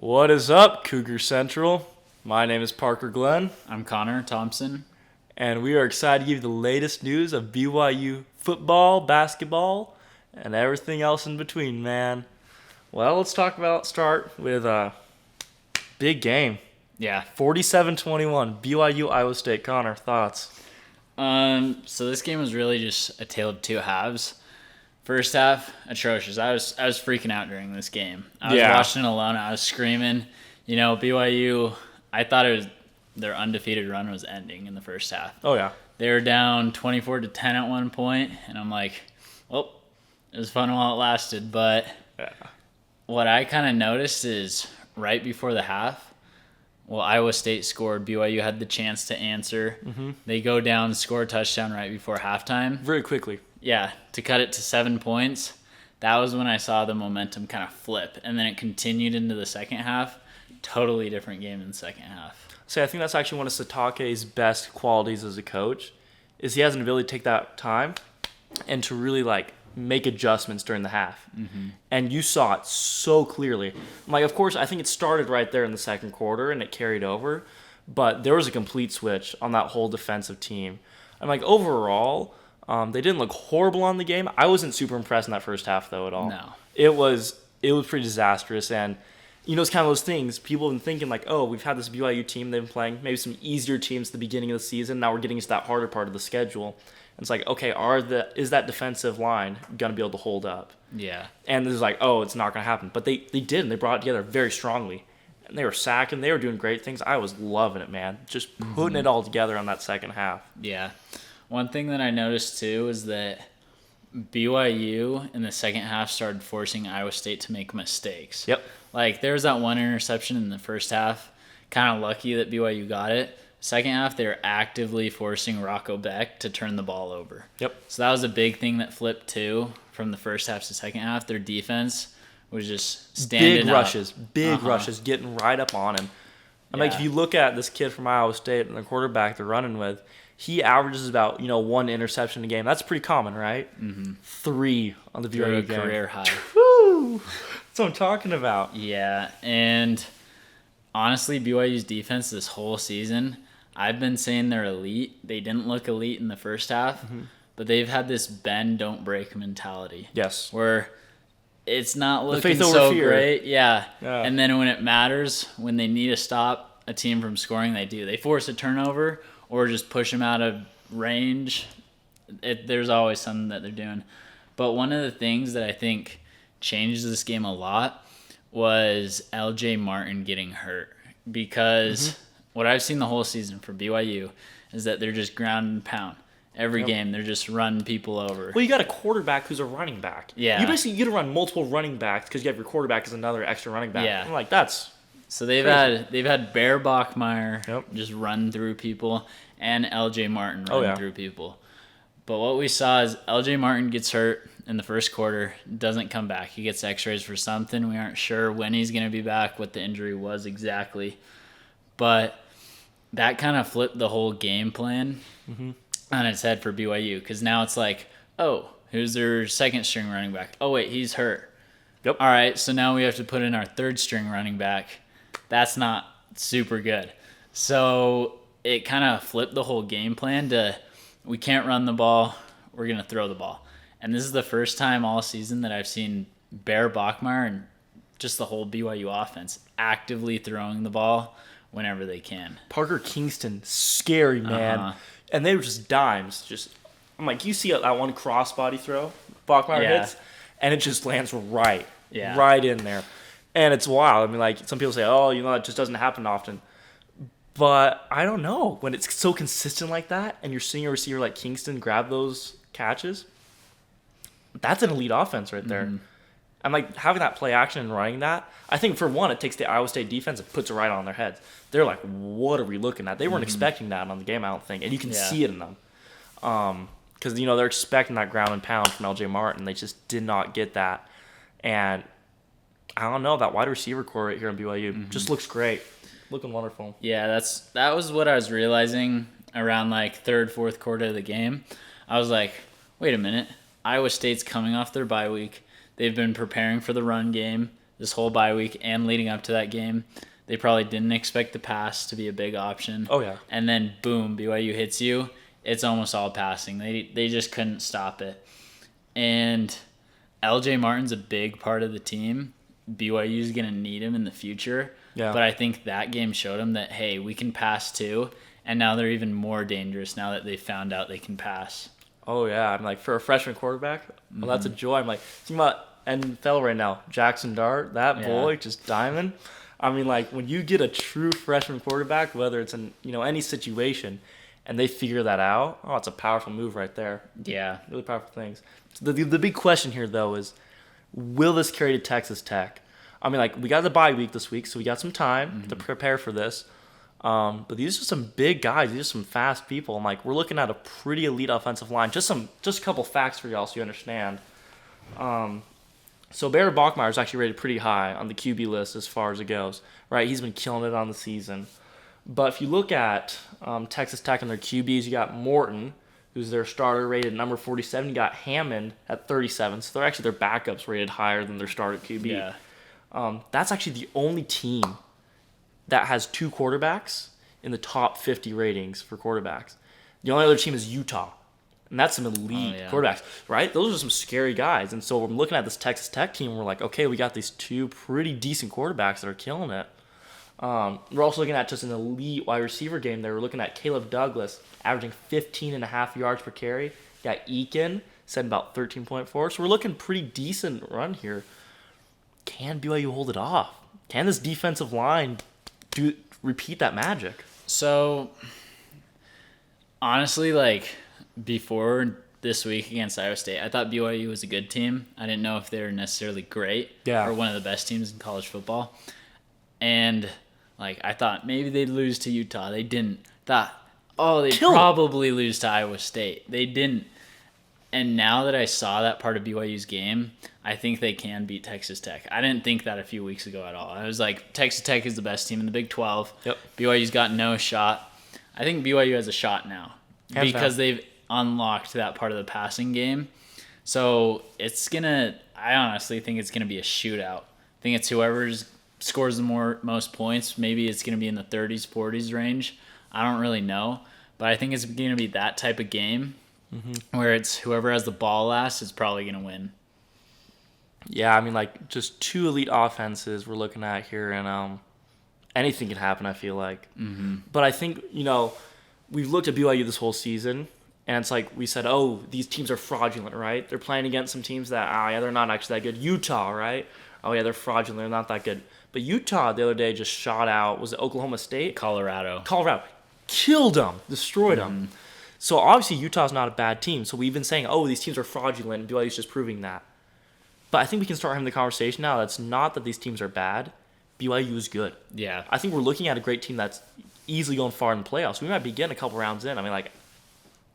What is up, Cougar Central? My name is Parker Glenn, I'm Connor Thompson. and we are excited to give you the latest news of BYU football, basketball, and everything else in between, man. Well, let's start with a big game. Yeah. 47-21, BYU Iowa State. Connor, thoughts? So this game was really just a tale of two halves. First half, atrocious. I was freaking out during this game. I was watching it alone. I was screaming. You know, BYU, I thought their undefeated run was ending in the first half. Oh, yeah. They were down 24-10 at one point, and I'm like, well, it was fun while it lasted. But what I kind of noticed is right before the half, Iowa State scored. BYU had the chance to answer. Mm-hmm. They go down, score a touchdown right before halftime. Very quickly. Yeah, to cut it to 7 points. That was when I saw the momentum kind of flip. And then it continued into the second half. Totally different game in the second half. See, I think that's actually one of Sitake's best qualities as a coach, is he has an ability to take that time and to really, make adjustments during the half. Mm-hmm. And you saw it so clearly. Of course, I think it started right there in the second quarter and it carried over, but there was a complete switch on that whole defensive team. And, overall, they didn't look horrible on the game. I wasn't super impressed in that first half, though, at all. No. It was pretty disastrous, and it's kind of those things. People have been thinking, we've had this BYU team they've been playing, maybe some easier teams at the beginning of the season. Now we're getting into that harder part of the schedule. And it's okay, is that defensive line going to be able to hold up? Yeah. And it's it's not going to happen. But they did, and they brought it together very strongly. And they were sacking. They were doing great things. I was loving it, man. Just putting it all together on that second half. Yeah. One thing that I noticed, too, is that BYU in the second half started forcing Iowa State to make mistakes. Yep. There was that one interception in the first half. Kind of lucky that BYU got it. Second half, they were actively forcing Rocco Beck to turn the ball over. Yep. So that was a big thing that flipped, too, from the first half to second half. Their defense was just standing Big up. Big rushes, getting right up on him. If you look at this kid from Iowa State and the quarterback they're running with, he averages about, one interception a game. That's pretty common, right? Mm-hmm. 3 on the BYU game. Career high. Woo! That's what I'm talking about. Yeah, and honestly, BYU's defense this whole season, I've been saying they're elite. They didn't look elite in the first half, but they've had this bend, don't break mentality. Yes. Where it's not looking so great. Yeah. And then when it matters, when they need to stop a team from scoring, they do. They force a turnover or just push them out of range. There's always something that they're doing. But one of the things that I think changes this game a lot was LJ Martin getting hurt. Because what I've seen the whole season for BYU is that they're just ground and pound. Every game, they're just running people over. Well, you got a quarterback who's a running back. Yeah. You basically get to run multiple running backs because you have your quarterback as another extra running back. Yeah. I'm that's so they've had Bear Bachmeier Yep. just run through people and LJ Martin run through people. But what we saw is LJ Martin gets hurt in the first quarter, doesn't come back. He gets x-rays for something. We aren't sure when he's going to be back, what the injury was exactly. But that kind of flipped the whole game plan on its head for BYU, because now it's who's their second string running back? Oh, wait, he's hurt. Yep. All right, so now we have to put in our third string running back. That's not super good. So it kind of flipped the whole game plan to, we can't run the ball, we're going to throw the ball. And this is the first time all season that I've seen Bear Bachmeier and just the whole BYU offense actively throwing the ball whenever they can. Parker Kingston, scary, man. And they were just dimes. You see that one crossbody throw Bachmeier hits, and it just lands right in there. And it's wild. Some people say, that just doesn't happen often. But I don't know. When it's so consistent like that, and you're seeing a receiver like Kingston grab those catches, that's an elite offense right there. And having that play action and running that, I think for one, it takes the Iowa State defense and puts it right on their heads. They're like, what are we looking at? They weren't expecting that on the game, I don't think. And you can see it in them. Because, they're expecting that ground and pound from LJ Martin. They just did not get that. And I don't know, that wide receiver core right here in BYU just looks great. Looking wonderful. Yeah, that was what I was realizing around third, fourth quarter of the game. I was like, wait a minute. Iowa State's coming off their bye week. They've been preparing for the run game. this whole bye week and leading up to that game. They probably didn't expect the pass to be a big option. Oh, yeah. And then, boom, BYU hits you. It's almost all passing. They just couldn't stop it. And LJ Martin's a big part of the team. BYU's going to need him in the future. Yeah. But I think that game showed them that, hey, we can pass too. And now they're even more dangerous now that they found out they can pass. Oh, yeah. I'm like, for a freshman quarterback, well, that's a joy. I'm like, think about NFL right now. Jackson Dart, that boy, just diamond. I mean, like, when you get a true freshman quarterback, whether it's in, any situation, and they figure that out, it's a powerful move right there. Yeah. Really powerful things. So the big question here, though, is will this carry to Texas Tech? I mean, like, we got the bye week this week, so we got some time to prepare for this. But these are some big guys. These are some fast people. And, like, we're looking at a pretty elite offensive line. Just a couple facts for y'all so you understand. So Barrett Bachmeier is actually rated pretty high on the QB list as far as it goes, right? He's been killing it on the season. But if you look at Texas Tech and their QBs, you got Morton, who's their starter, rated number 47. You got Hammond at 37. So their backups rated higher than their starter QB. Yeah. That's actually the only team that has 2 quarterbacks in the top 50 ratings for quarterbacks. The only other team is Utah. And that's some elite quarterbacks, right? Those are some scary guys. And so we're looking at this Texas Tech team, we're like, okay, we got these 2 pretty decent quarterbacks that are killing it. We're also looking at just an elite wide receiver game there. We're looking at Caleb Douglas averaging 15.5 yards per carry. Got Eakin setting about 13.4. So we're looking pretty decent run here. Can BYU hold it off? Can this defensive line repeat that magic? So, honestly, like, before this week against Iowa State, I thought BYU was a good team. I didn't know if they were necessarily great or one of the best teams in college football. And, like, I thought maybe they'd lose to Utah. They didn't. They'd probably lose to Iowa State. They didn't. And now that I saw that part of BYU's game, I think they can beat Texas Tech. I didn't think that a few weeks ago at all. I was like, Texas Tech is the best team in the Big 12. Yep. BYU's got no shot. I think BYU has a shot now because they've unlocked that part of the passing game. So I honestly think it's going to be a shootout. I think it's whoever scores the most points. Maybe it's going to be in the 30s, 40s range. I don't really know. But I think it's going to be that type of game where it's whoever has the ball last is probably going to win. Yeah, I mean, like, just 2 elite offenses we're looking at here, and anything can happen, I feel like. But I think, we've looked at BYU this whole season, and it's like we said, oh, these teams are fraudulent, right? They're playing against some teams that, they're not actually that good. Utah, right? Oh, yeah, they're fraudulent. They're not that good. But Utah the other day just shot out, was it Oklahoma State? Colorado. Killed them. Destroyed them. So, obviously, Utah's not a bad team. So, we've been saying, oh, these teams are fraudulent, and BYU's just proving that. But I think we can start having the conversation now. That's not that these teams are bad. BYU is good. Yeah. I think we're looking at a great team that's easily going far in the playoffs. We might be getting a couple rounds in. I mean, like,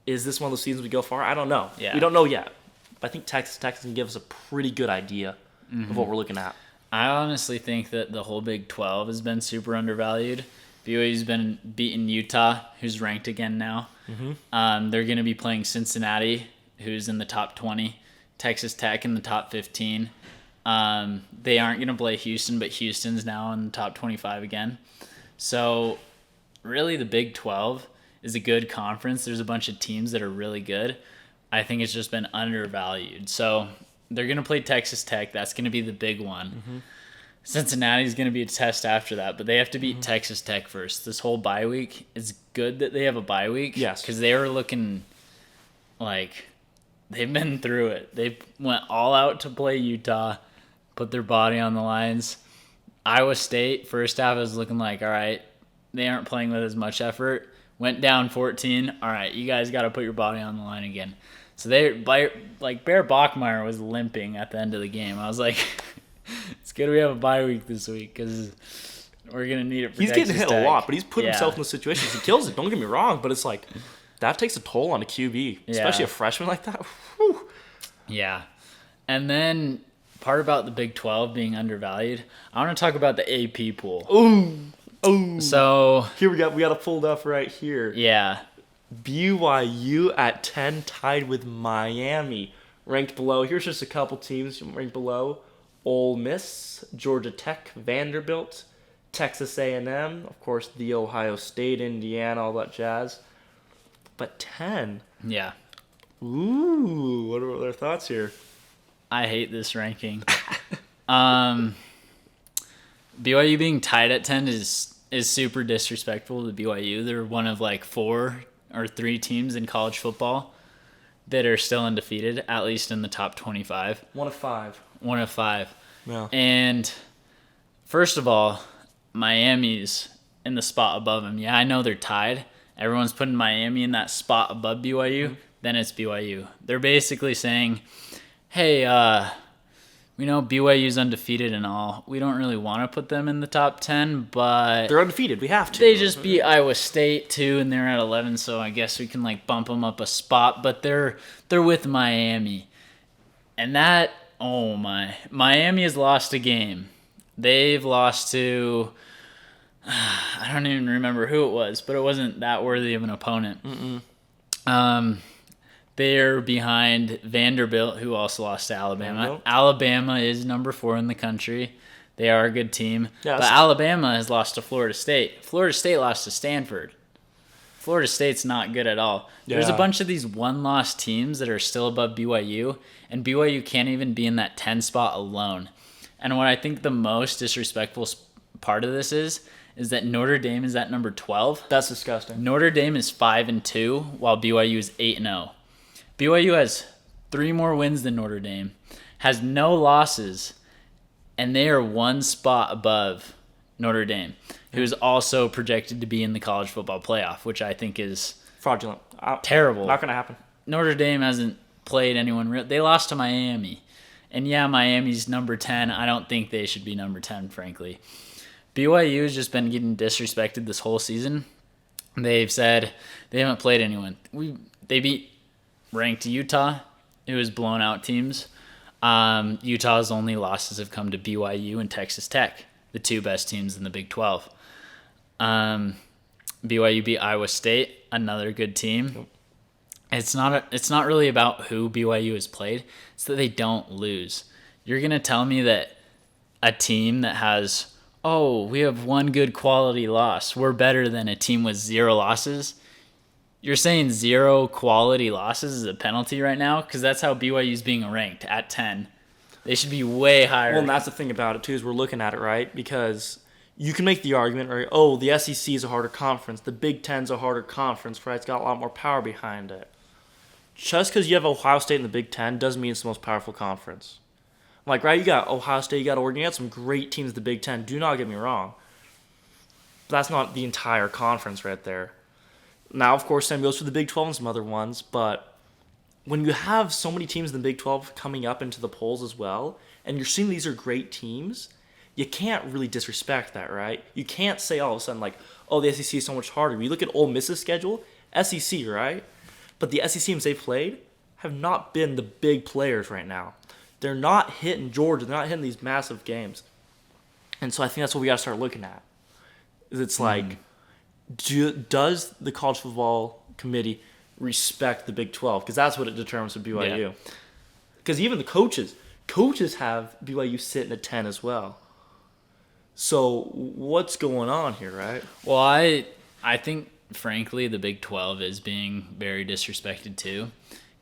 is this one of those seasons we go far? I don't know. Yeah. We don't know yet. But I think Texas can give us a pretty good idea of what we're looking at. I honestly think that the whole Big 12 has been super undervalued. BYU's been beating Utah, who's ranked again now. They're going to be playing Cincinnati, who's in the top 20. Texas Tech in the top 15. They aren't going to play Houston, but Houston's now in the top 25 again. So, really, the Big 12 is a good conference. There's a bunch of teams that are really good. I think it's just been undervalued. So, they're going to play Texas Tech. That's going to be the big one. Cincinnati's going to be a test after that, but they have to beat Texas Tech first. This whole bye week, it's good that they have a bye week. Yes. Because they were looking like they've been through it. They went all out to play Utah, put their body on the lines. Iowa State, first half was looking like, all right, they aren't playing with as much effort. Went down 14. All right, you guys got to put your body on the line again. So Bear Bachmeier was limping at the end of the game. I was like, it's good we have a bye week this week because we're going to need it for He's Texas getting hit Tech. a lot, but he's put himself in the situations. He kills it, don't get me wrong, but it's like that takes a toll on a QB, especially a freshman like that. Whew. Yeah. And then part about the Big 12 being undervalued, I want to talk about the AP pool. Ooh. So here we got it pulled up right here. Yeah. BYU at 10, tied with Miami, ranked below. Here's just a couple teams ranked below. Ole Miss, Georgia Tech, Vanderbilt, Texas A&M, of course, the Ohio State, Indiana, all that jazz. But 10. Yeah. Ooh, what are their thoughts here? I hate this ranking. BYU being tied at 10 is super disrespectful to BYU. They're one of like 4 or 3 teams in college football that are still undefeated, at least in the top 25. 1 of 5. 1 of 5. Yeah. And first of all, Miami's in the spot above them. Yeah, I know they're tied. Everyone's putting Miami in that spot above BYU. Mm-hmm. Then it's BYU. They're basically saying, hey, we know BYU's undefeated and all. We don't really want to put them in the top 10, but they're undefeated. We have to. They just beat Iowa State too, and they're at 11. So I guess we can like bump them up a spot. But they're with Miami, and that Miami has lost a game. They've lost to I don't even remember who it was, but it wasn't that worthy of an opponent. They're behind Vanderbilt, who also lost to Alabama. Vanderbilt. Alabama is number 4 in the country. They are a good team. Yeah, but Alabama has lost to Florida State. Florida State lost to Stanford. Florida State's not good at all. Yeah. There's a bunch of these one-loss teams that are still above BYU, and BYU can't even be in that 10 spot alone. And what I think the most disrespectful part of this is that Notre Dame is at number 12. That's disgusting. Notre Dame is 5-2, while BYU is 8-0. BYU has 3 more wins than Notre Dame, has no losses, and they are 1 spot above Notre Dame, who is also projected to be in the college football playoff, which I think is fraudulent, terrible. Not going to happen. Notre Dame hasn't played anyone. They lost to Miami, and yeah, Miami's number 10. I don't think they should be number 10, frankly. BYU has just been getting disrespected this whole season. They've said they haven't played anyone. They beat ranked Utah, who has blown out teams. Utah's only losses have come to BYU and Texas Tech, the 2 best teams in the Big 12. BYU beat Iowa State, another good team. It's not really about who BYU has played. It's that they don't lose. You're going to tell me that a team that has, we have 1 good quality loss, we're better than a team with 0 losses? You're saying 0 quality losses is a penalty right now? Because that's how BYU is being ranked, at 10. They should be way higher. Well, and that's the thing about it, too, is we're looking at it, right? Because you can make the argument, right? The SEC is a harder conference. The Big Ten's a harder conference, right? It's got a lot more power behind it. Just because you have Ohio State in the Big Ten doesn't mean it's the most powerful conference. Like, right, you got Ohio State, you got Oregon, you got some great teams in the Big Ten. Do not get me wrong. But that's not the entire conference right there. Now, of course, same goes for the Big 12 and some other ones, but when you have so many teams in the Big 12 coming up into the polls as well, and you're seeing these are great teams, you can't really disrespect that, right? You can't say all of a sudden, like, the SEC is so much harder. When you look at Ole Miss's schedule, SEC, right? But the SEC teams they've played have not been the big players right now. They're not hitting Georgia. They're not hitting these massive games. And so I think that's what we got to start looking at. It's like, does the College Football Committee respect the Big 12? Because that's what it determines with BYU. Because even the coaches have BYU sitting at 10 as well. So what's going on here, right? Well, I think, frankly, the Big 12 is being very disrespected too.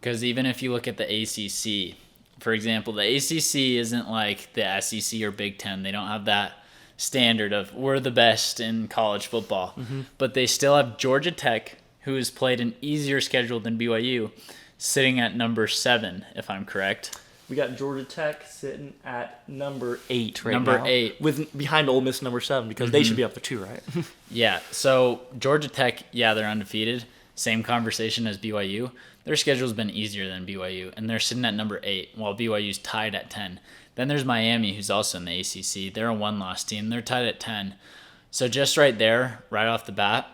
Because even if you look at the ACC, for example, the ACC isn't like the SEC or Big Ten. They don't have that standard of we're the best in college football. Mm-hmm. But they still have Georgia Tech, who has played an easier schedule than BYU, sitting at number 7, if I'm correct. We got Georgia Tech sitting at number 8 right now. Number 8. Behind Ole Miss number 7, because they should be up there too, right? Yeah, so Georgia Tech, they're undefeated. Same conversation as BYU. Their schedule's been easier than BYU, and they're sitting at number 8, while BYU's tied at 10. Then there's Miami, who's also in the ACC. They're a 1-loss team. They're tied at 10. So just right there, right off the bat,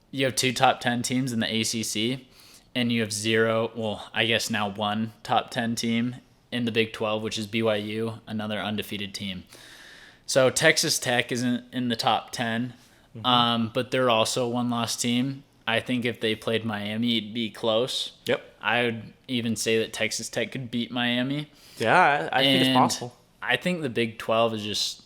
you have 2 top 10 teams in the ACC, and you have 1 top 10 team in the Big 12, which is BYU, another undefeated team. So Texas Tech isn't in the top 10, but they're also a 1-loss team. I think if they played Miami, it'd be close. Yep. I would even say that Texas Tech could beat Miami. Yeah, I think it's possible. I think the Big 12 is just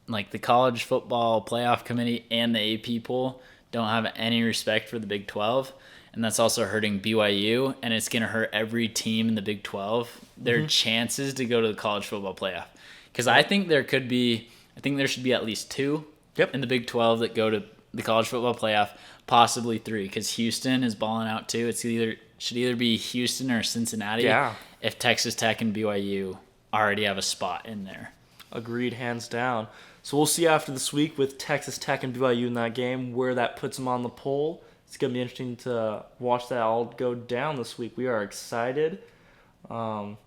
like the college football playoff committee and the AP poll don't have any respect for the Big 12. And that's also hurting BYU, and it's going to hurt every team in the Big 12, their chances to go to the college football playoff. Because I think there should be at least 2 in the Big 12 that go to the college football playoff, possibly 3, because Houston is balling out too. Should either be Houston or Cincinnati if Texas Tech and BYU already have a spot in there. Agreed, hands down. So we'll see after this week with Texas Tech and BYU in that game where that puts them on the poll. It's going to be interesting to watch that all go down this week. We are excited. Now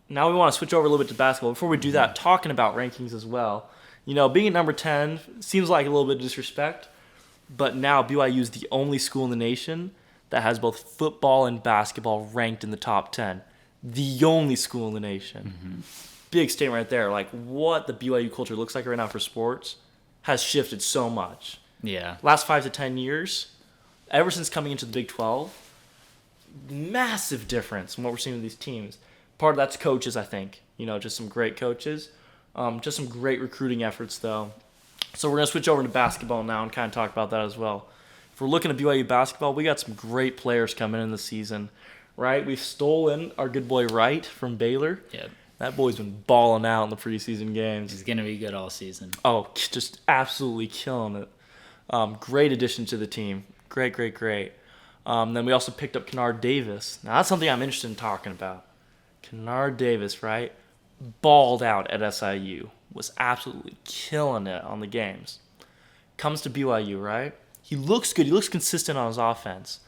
we want to switch over a little bit to basketball. Before we do that, talking about rankings as well. Being at number 10 seems like a little bit of disrespect, but now BYU is the only school in the nation that has both football and basketball ranked in the top 10. The only school in the nation. Mm-hmm. Big statement right there. Like, what the BYU culture looks like right now for sports has shifted so much. Yeah. Last 5 to 10 years, ever since coming into the Big 12, massive difference in what we're seeing with these teams. Part of that's coaches, I think. Just some great coaches. Just some great recruiting efforts, though. So we're going to switch over to basketball now and kind of talk about that as well. If we're looking at BYU basketball, we got some great players coming in this season, right? We've stolen our good boy Wright from Baylor. Yep. That boy's been balling out in the preseason games. He's going to be good all season. Oh, just absolutely killing it. Great addition to the team. Great. Then we also picked up Kennard Davis. Now, that's something I'm interested in talking about. Kennard Davis, right? Balled out at SIU. Was absolutely killing it on the games. Comes to BYU, right? He looks good. He looks consistent on his offense.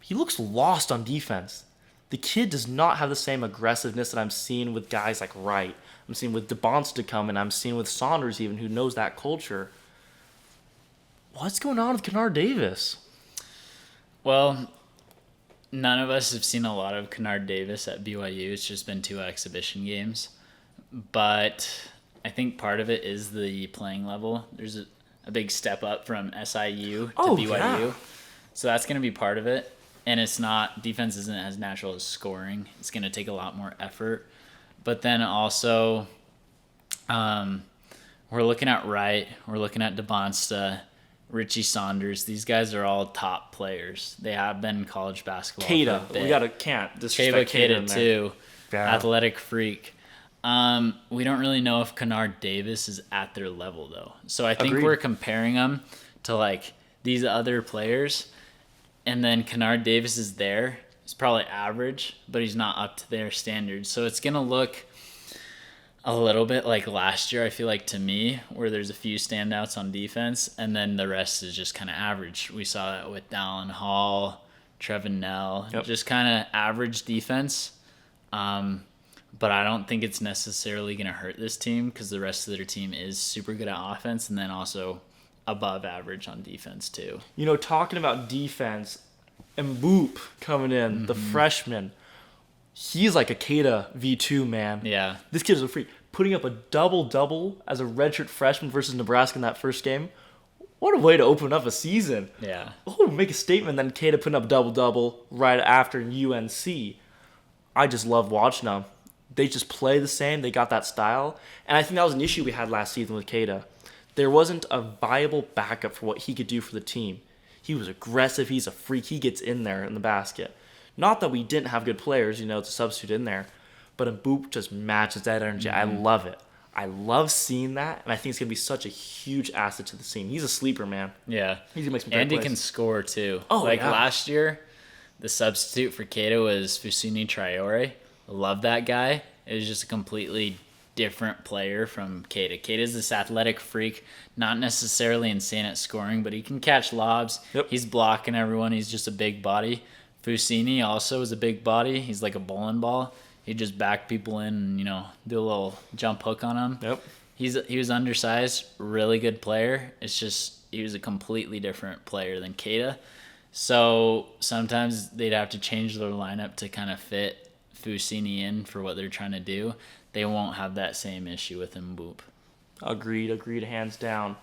He looks lost on defense. The kid does not have the same aggressiveness that I'm seeing with guys like Wright. I'm seeing with DeBonsta come, and I'm seeing with Saunders even, who knows that culture. What's going on with Kennard Davis? Well, none of us have seen a lot of Kennard Davis at BYU. It's just been 2 exhibition games. But I think part of it is the playing level. There's a big step up from SIU to BYU. Yeah. So that's going to be part of it. And defense isn't as natural as scoring. It's going to take a lot more effort. But then also, we're looking at Wright. We're looking at DeBonsta, Richie Saunders. These guys are all top players. They have been in college basketball. Keita. We can't disrespect Keita too. Yeah. Athletic freak. We don't really know if Kennard Davis is at their level, though. So I think we're comparing them to, like, these other players. And then Kennard Davis is there. He's probably average, but he's not up to their standards. So it's going to look a little bit like last year, I feel like, to me, where there's a few standouts on defense, and then the rest is just kind of average. We saw that with Dallin Hall, Trevin Nell, just kind of average defense. But I don't think it's necessarily going to hurt this team because the rest of their team is super good at offense and then also above average on defense too. Talking about defense, and Boop coming in, the freshman, he's like a Keita V2, man. Yeah. This kid is a freak. Putting up a double-double as a redshirt freshman versus Nebraska in that first game, what a way to open up a season. Yeah. Oh, make a statement, then Keita putting up double-double right after UNC. I just love watching them. They just play the same. They got that style. And I think that was an issue we had last season with Keita. There wasn't a viable backup for what he could do for the team. He was aggressive. He's a freak. He gets in there in the basket. Not that we didn't have good players, to substitute in there. But a Boop just matches that energy. I love it. I love seeing that. And I think it's going to be such a huge asset to the team. He's a sleeper, man. Yeah. He's going to make some great And he plays. can score, too. Oh, last year, the substitute for Keita was Fusini Traore. Love that guy. It was just a completely different player from Keita. Keita's this athletic freak, not necessarily insane at scoring, but he can catch lobs. Yep. He's blocking everyone. He's just a big body. Fusini also is a big body. He's like a bowling ball. He just back people in and, do a little jump hook on them. Yep. He was undersized, really good player. It's just he was a completely different player than Keita. So sometimes they'd have to change their lineup to kind of fit Fusini in for what they're trying to do. They won't have that same issue with Boop. Agreed, hands down.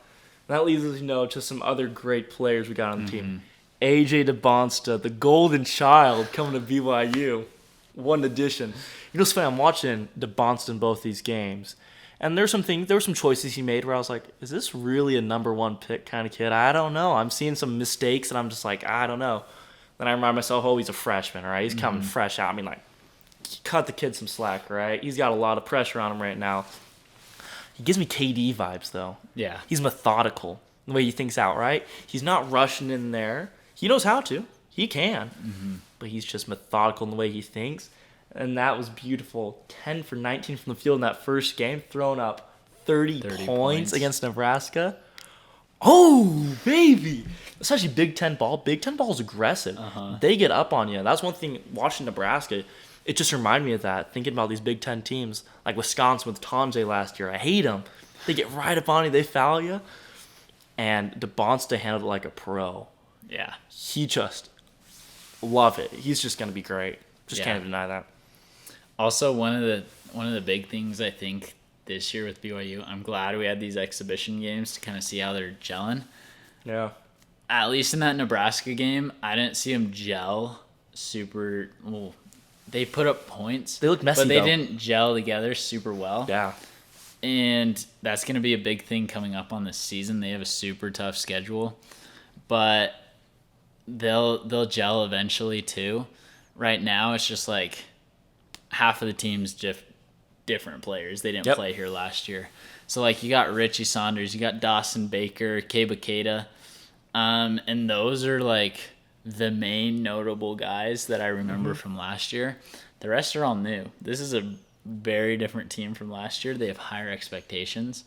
That leads us, to some other great players we got on the team. AJ DeBonsta, the golden child, coming to BYU. One addition. You know, it's funny. I'm watching DeBonst in both these games, and there were some choices he made where I was like, is this really a number 1 pick kind of kid? I don't know. I'm seeing some mistakes, and I'm just like, I don't know. Then I remind myself, oh, he's a freshman, right? He's coming fresh out. I mean, like, cut the kid some slack, right? He's got a lot of pressure on him right now. He gives me KD vibes, though. Yeah. He's methodical the way he thinks out, right? He's not rushing in there. He knows how to. He can. But he's just methodical in the way he thinks. And that was beautiful. 10 for 19 from the field in that first game, throwing up 30 points against Nebraska. Oh, baby. Especially Big Ten ball. Big Ten ball is aggressive. They get up on you. That's one thing watching Nebraska. It just reminded me of that, thinking about these Big Ten teams, like Wisconsin with Tonje last year. I hate them. They get right up on you. They foul you. And DeBonsta handled it like a pro. Yeah. He just love it. He's just going to be great. Just can't deny that. Also, one of the big things I think this year with BYU, I'm glad we had these exhibition games to kind of see how they're gelling. Yeah. At least in that Nebraska game, I didn't see them gel super well. They put up points. They look messy, but they didn't gel together super well. Yeah. And that's going to be a big thing coming up on this season. They have a super tough schedule, but they'll gel eventually too. Right now, it's just like half of the team's different players. They didn't play here last year. So, like, you got Richie Saunders, you got Dawson Baker, Keba Keita, and those are, like, the main notable guys that I remember from last year. The rest are all new. This is a very different team from last year. They have higher expectations.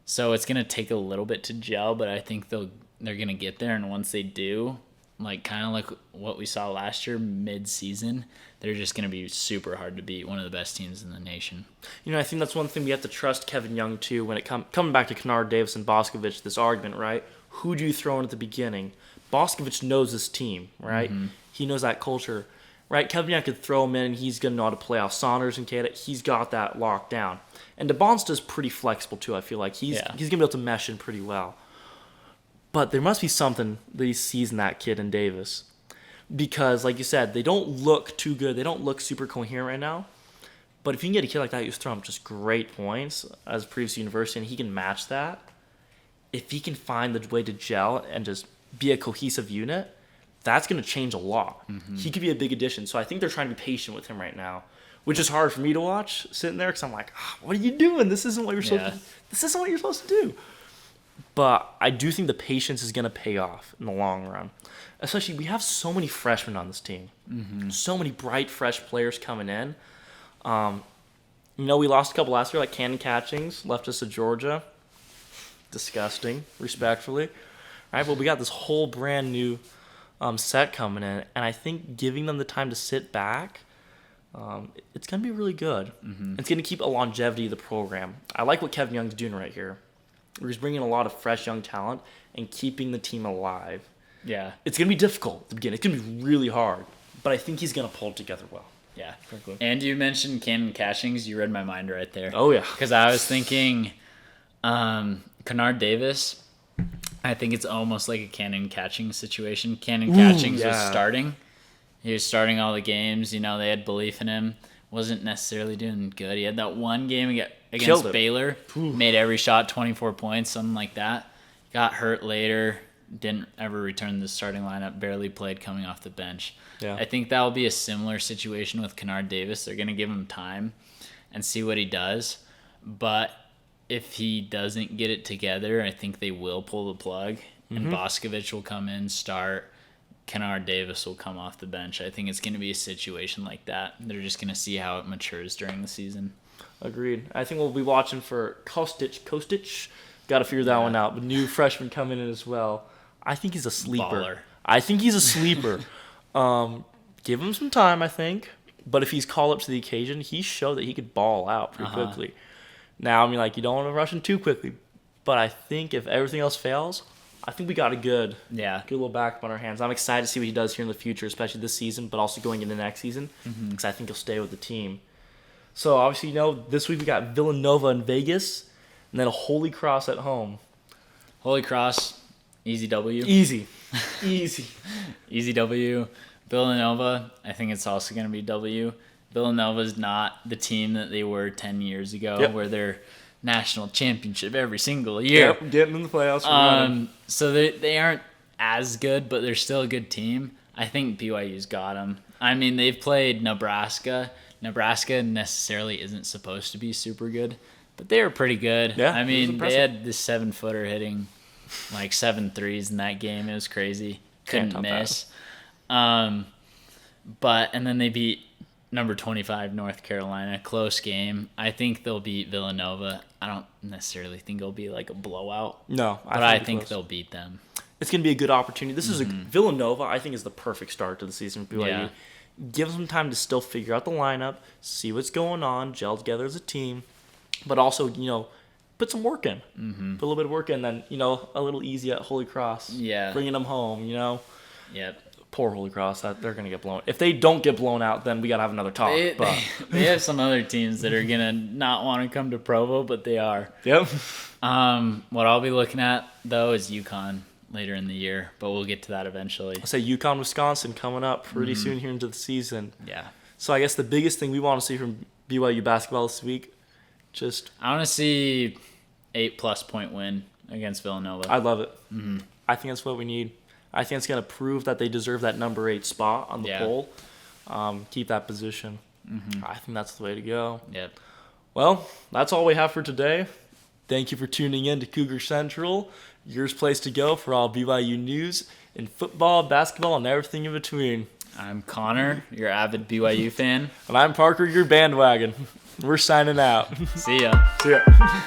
So it's going to take a little bit to gel, but I think they're going to get there. And once they do, like kind of like what we saw last year mid-season, they're just going to be super hard to beat, one of the best teams in the nation. You know, I think that's one thing we have to trust Kevin Young, too, when it coming back to Kennard, Davis, and Boscovich, this argument, right? Who do you throw in at the beginning? Boscovich knows this team, right? He knows that culture, right? Kevin Young could throw him in, and he's going to know how to play off Saunders and Keita. He's got that locked down. And DeBonsta's pretty flexible, too, I feel like. He's going to be able to mesh in pretty well. But there must be something that he sees in that kid in Davis. Because, like you said, they don't look too good. They don't look super coherent right now. But if you can get a kid like that who's throwing up just great points as a previous university, and he can match that, if he can find the way to gel and just be a cohesive unit, that's going to change a lot. He could be a big addition. So I think they're trying to be patient with him right now, which is hard for me to watch sitting there because I'm like, what are you doing? This isn't what you're supposed to. This isn't what you're supposed to do. But I do think the patience is going to pay off in the long run. Especially, we have so many freshmen on this team. So many bright, fresh players coming in. You know, we lost a couple last year, like Cannon Catchings, left us to Georgia. Disgusting, respectfully. All right, but we got this whole brand new set coming in, and I think giving them the time to sit back, it's going to be really good. It's going to keep a longevity of the program. I like what Kevin Young's doing right here. He's bringing a lot of fresh young talent and keeping the team alive. Yeah. It's going to be difficult at the beginning. It's going to be really hard, but I think he's going to pull it together well. Yeah. And you mentioned Cannon Catchings. You read my mind right there. Oh, yeah. Because I was thinking Kennard Davis, I think it's almost like a Cannon Catching situation. Cannon Catchings was starting. He was starting all the games. You know, they had belief in him. Wasn't necessarily doing good. He had that one game against Baylor. Made every shot 24 points, something like that. Got hurt later. Didn't ever return to the starting lineup. Barely played coming off the bench. Yeah. I think that will be a similar situation with Kennard Davis. They're going to give him time and see what he does. But if he doesn't get it together, I think they will pull the plug. And Boscovich will come in, start. Kennard Davis will come off the bench. I think it's going to be a situation like that. They're just going to see how it matures during the season. Agreed. I think we'll be watching for Kostic. Got to figure that one out. The new freshman coming in as well. I think he's a sleeper. Baller. I think he's a sleeper. Give him some time, I think. But if he's called up to the occasion, he showed that he could ball out pretty quickly. Now, I mean, like, you don't want to rush him too quickly. But I think if everything else fails, I think we got a good little backup on our hands. I'm excited to see what he does here in the future, especially this season, but also going into next season, because I think he'll stay with the team. So, obviously, you know, this week we got Villanova in Vegas, and then a Holy Cross at home. Holy Cross, easy W. Easy. Easy W. Villanova, I think it's also going to be W. Villanova's not the team that they were 10 years ago, where they're national championship every single year. Yep, getting in the playoffs. So they aren't as good, but they're still a good team. I think BYU's got them. I mean, they've played Nebraska. Nebraska necessarily isn't supposed to be super good, but they were pretty good. Yeah, I mean, they had this 7-footer hitting like 7 threes in that game. It was crazy. Couldn't miss. And then they beat number 25 North Carolina. Close game. I think they'll beat Villanova. I don't necessarily think it'll be like a blowout. No, but I think they'll beat them. It's going to be a good opportunity. This is Villanova, I think, is the perfect start to the season for BYU. Yeah. Give them time to still figure out the lineup, see what's going on, gel together as a team, but also, put some work in. Put a little bit of work in, then, a little easy at Holy Cross. Yeah. Bringing them home, Yep. Poor Holy Cross, they're going to get blown. If they don't get blown out, then we got to have another talk. They have some other teams that are going to not want to come to Provo, but they are. Yep. What I'll be looking at, though, is UConn later in the year, but we'll get to that eventually. I'll say UConn, Wisconsin coming up pretty soon here into the season. Yeah. So I guess the biggest thing we want to see from BYU basketball this week, I want to see 8+ point win against Villanova. I love it. I think that's what we need. I think it's going to prove that they deserve that number 8 spot on the poll. Keep that position. I think that's the way to go. Yep. Well, that's all we have for today. Thank you for tuning in to Cougar Central, your place to go for all BYU news in football, basketball, and everything in between. I'm Connor, your avid BYU fan. And I'm Parker, your bandwagon. We're signing out. See ya. See ya.